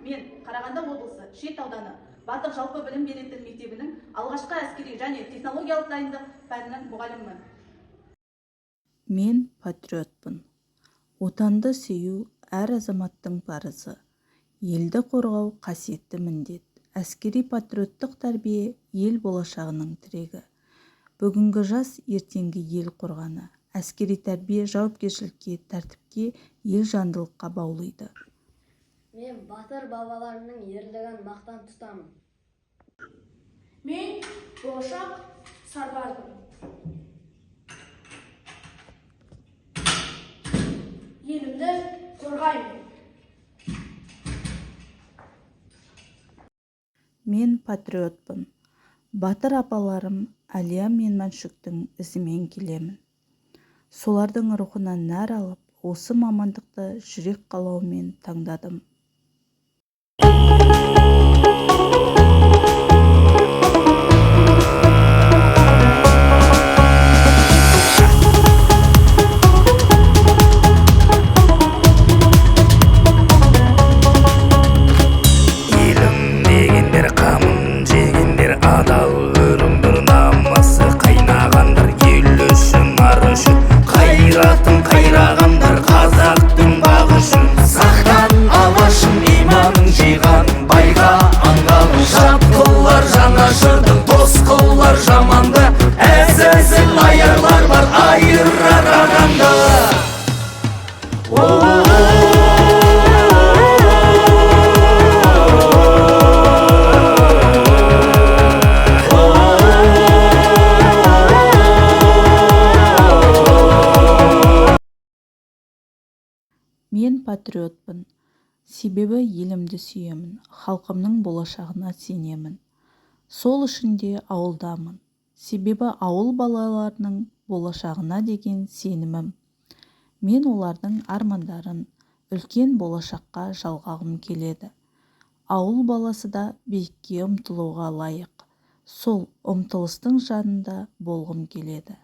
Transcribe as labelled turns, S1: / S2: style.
S1: Мен Қарағанды облысы Шет ауданы Батыр жалпы білім беретін мектебінің алғашқы әскери және технологиялық дайындық пәнінің мұғалімімін.
S2: Мен патриотпын. Отанды сүю әр азаматтың парызы. Елді қорғау қасиетті міндет. Әскери патриоттық тәрбие ел болашағының тірегі. Бүгінгі жас ертеңгі ел қорғаны. Әскери тәрбие жауапкершілікке, тәртіпке, ел жандылыққа баулиды.
S3: Мен батыр бабаларының ерлігін мақтан тұтамын.
S4: Мен болашақ сарбазбын. Елімді қорғаймын.
S2: Мен патриотпын. Батыр апаларым Әлия мен Мәншүктің ізімен келемін. Солардың рухынан нәр алып, осы мамандықты жүрек қалауымен таңдадым.
S5: Елім дегендер қамын жегендер, адал өріңдір намысы қайнағандар, ел үшін ар үшін қайратын қайрағандар, қазақтың бағы үшін сақтан алашын, иманын жиған байға аңғалын, жат қылар жанашырды, дос қылар жаманды, әзәзіл аярлар бар айырар адамды.
S2: Мен патриотпын. Себебі елімді сүйемін, халқымның болашағына сенемін. Сол үшін де ауылдамын. Себебі ауыл балаларының болашағына деген сенімім. Мен олардың армандарын үлкен болашаққа жалғағым келеді. Ауыл баласы да биікке ұмтылуға лайық. Сол ұмтылыстың жанында болғым келеді.